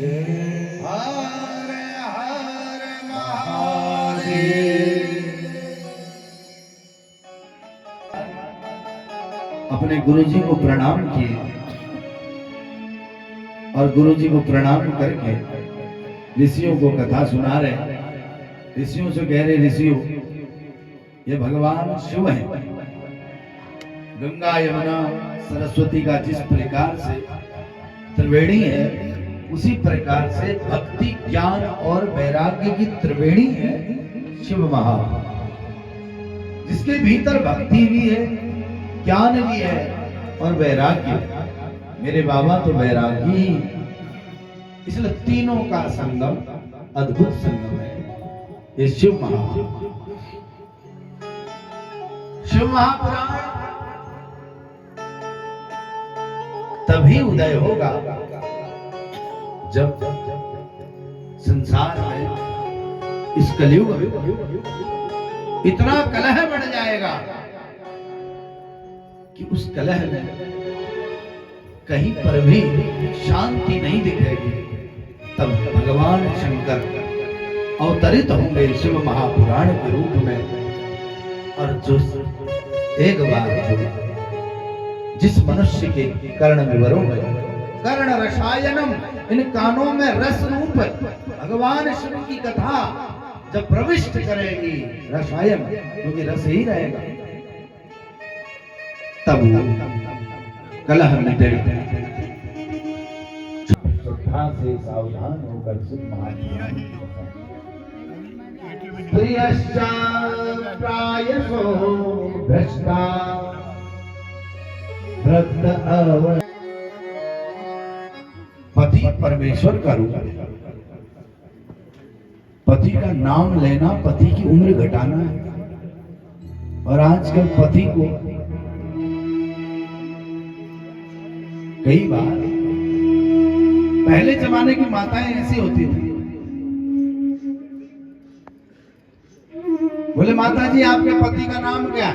हर हर महादेव। अपने गुरुजी को प्रणाम किए और गुरुजी को प्रणाम करके ऋषियों को कथा सुना रहे। ऋषियों से कह रहे, ऋषियों ये भगवान शिव है। गंगा यमुना सरस्वती का जिस प्रकार से त्रिवेणी है, उसी प्रकार से भक्ति ज्ञान और वैराग्य की त्रिवेणी है शिव महापुराण, जिसके भीतर भक्ति भी है, ज्ञान भी है और वैराग्य। मेरे बाबा तो वैरागी, इसलिए तीनों का संगम अद्भुत संगम है ये शिव महापुराण। शिव महापुराण तभी उदय होगा जब संसार में इस कलयुग में इतना कलह बढ़ जाएगा कि उस कलह में कहीं पर भी शांति नहीं दिखेगी। तब भगवान शंकर अवतरित होंगे शिव महापुराण के रूप में, और जो एक बार जो जिस मनुष्य के कर्ण विवरों में कर्ण रसायनम, इन कानों में रस रूप भगवान शिव की कथा जब प्रविष्ट करेगी, रसायन क्योंकि रस ही रहेगा, तब कलह मिटेगा। श्रद्धा से सावधान होकर शिव महापुराण प्रियश्चा प्रायसो भ्रष्टा पति परमेश्वर का रूप है। पति का नाम लेना पति की उम्र घटाना है। और आजकल पति को कई बार, पहले जमाने की माताएं ऐसी होती थी, बोले माता जी आपके पति का नाम क्या?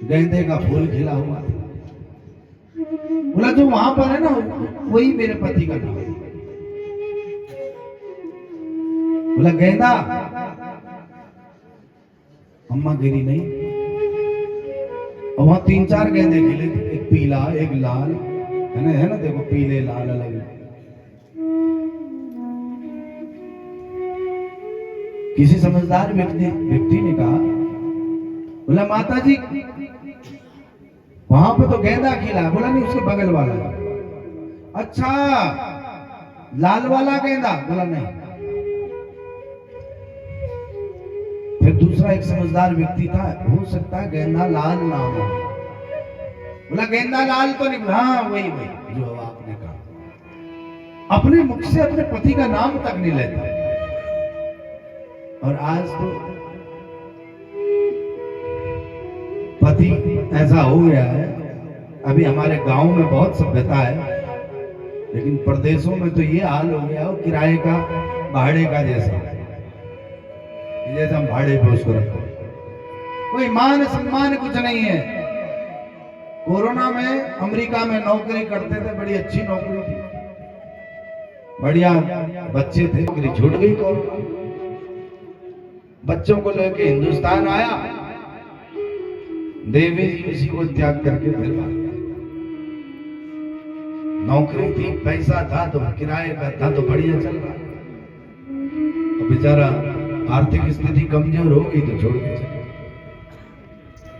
गेंदे का फूल खिला हुआ। बोला जो वहां पर है ना वही मेरे पति का नाम है। बोला गेंदा, अम्मा गिरी नहीं। और वहां 3-4 गेंदे खिले थे, एक पीला एक लाल, है ना देखो पीले लाल अलग। किसी समझदार व्यक्ति ने कहा, बोला माता जी वहां पे तो गेंदा खिला। बोला नहीं उसके बगल वाला। अच्छा लाल वाला गेंदा? बोला नहीं। फिर दूसरा एक समझदार व्यक्ति था, हो सकता है गेंदा लाल ना हो। बोला गेंदा लाल तो नहीं। हाँ वही जो आपने कहा। अपने मुख से अपने पति का नाम तक नहीं लेता। और आज तो पति ऐसा हो गया है। अभी हमारे गांव में बहुत सभ्यता है, लेकिन प्रदेशों में तो ये हाल हो गया हो किराए का भाड़े का जैसा हम भाड़े पे उसको रखते, कोई मान सम्मान कुछ नहीं है। कोरोना में अमेरिका में नौकरी करते थे, बड़ी अच्छी नौकरी थी, बढ़िया बच्चे थे, नौकरी छूट गई। कोरोना बच्चों को लेके हिंदुस्तान आया, देवी जी किसी को त्याग करके फिर नौकरी थी, पैसा था तो किराए का था तो बढ़िया चल रहा, तो बेचारा आर्थिक स्थिति कमजोर हो गई तो छोड़ के चले।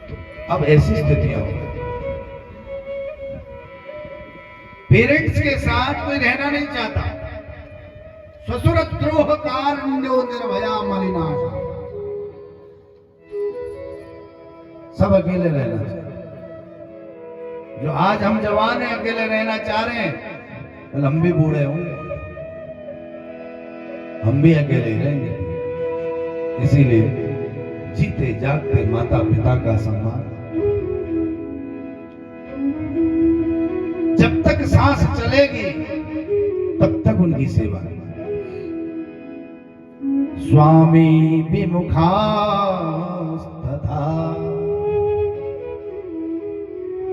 तो अब ऐसी स्थितियां हो गई, पेरेंट्स के साथ कोई रहना नहीं चाहता। ससुर द्रोह कारण्यो निर्भया मलिनाश, सब अकेले रहना चाहिए। जो आज हम जवान हैं अकेले रहना चाह रहे हैं, कल हम भी बूढ़े होंगे, हम भी अकेले ही रहेंगे। इसीलिए जीते जागते माता पिता का सम्मान, जब तक सांस चलेगी तब तक उनकी सेवा। स्वामी विमुखा तथा,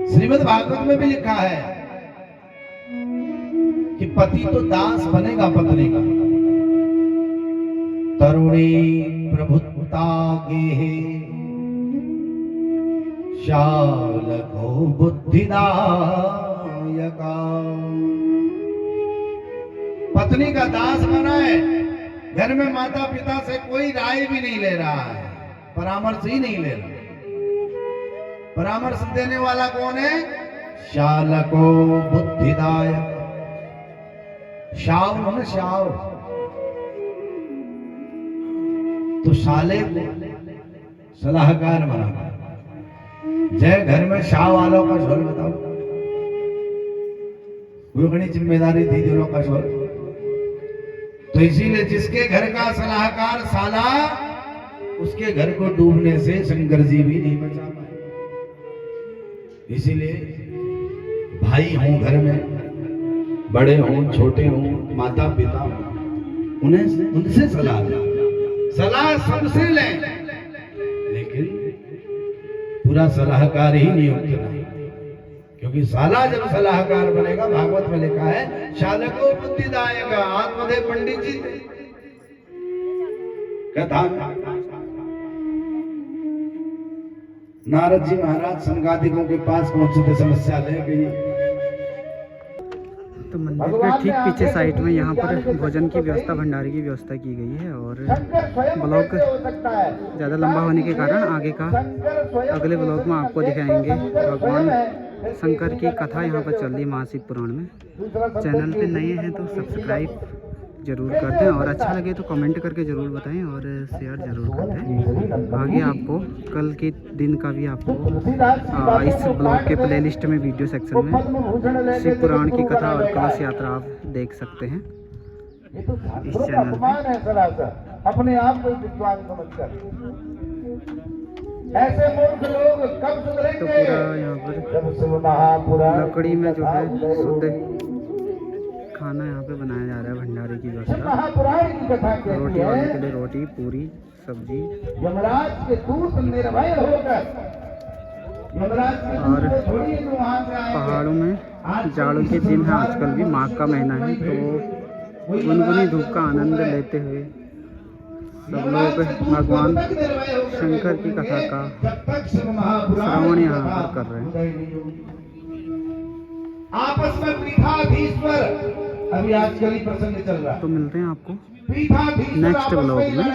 श्रीमद् भागवत में भी लिखा है पति तो दास बनेगा पत्नी का। तरुणी प्रभुता गे शालको बुद्धिदायका। पत्नी का दास बना है, घर में माता पिता से कोई राय भी नहीं ले रहा है, परामर्श ही नहीं ले रहा। परामर्श देने वाला कौन है? शालको बुद्धिदायक। शाव न शाव, तो शाले को सलाहकार बना। जय घर में शाह वालों का स्वर बताओ, वो बड़ी जिम्मेदारी थी दिलों का स्वर। तो इसीलिए जिसके घर का सलाहकार साला, उसके घर को डूबने से शंकर जी भी नहीं बचा पाए। इसीलिए भाई हों घर में, बड़े हों छोटे हों, माता पिता हों, उन्हें उनसे सलाह लें। सलाह सबसे लें, लेकिन पूरा सलाहकार ही नियुक्त नहीं, क्योंकि साला जब सलाहकार बनेगा, भागवत में लिखा है शालको बुद्धिदायक। आत्मदेव पंडित जी कथा, नारद जी महाराज संगादिकों के पास पहुंचे थे, समस्या ले गई। तो मंदिर के ठीक पीछे साइड में यहाँ पर भोजन की व्यवस्था, भंडारे की व्यवस्था की गई है। और ब्लॉग ज़्यादा लंबा होने के कारण आगे का अगले ब्लॉग में आपको दिखाएंगे। भगवान शंकर की कथा यहाँ पर चल रही है महाशिव पुराण में। चैनल पे नए हैं तो सब्सक्राइब जरूर कर दें, और अच्छा लगे तो कमेंट करके ज़रूर बताएं और शेयर ज़रूर कर दें। आगे आपको कल के दिन का भी आपको इस ब्लॉग के प्लेलिस्ट में वीडियो सेक्शन में शिव पुराण की कथा और कलश यात्रा आप देख सकते हैं इस चैनल में। अपने आप को विद्वान समझकर ऐसे मूर्ख लोग कब सुधरेंगे? तो पूरा यहाँ पर लकड़ी में जो है शुद्ध खाना यहाँ पे बनाया जा रहा है, भंडारे की व्यवस्था। रोटी वाले के लिए रोटी, पूरी, सब्जी। यमराज के दूत निर्भय होकर, और पहाड़ों में जाड़ों के दिन है आजकल भी, माघ का महीना है, तो गुनगुनी धूप का आनंद लेते हुए सब लोग भगवान शंकर की कथा का श्रवण यहाँ पर कर रहे हैं। आपस में पीठाधीश्वर अभी आजकल ही प्रसंग चल रहा है। तो मिलते हैं आपको नेक्स्ट ब्लॉग में।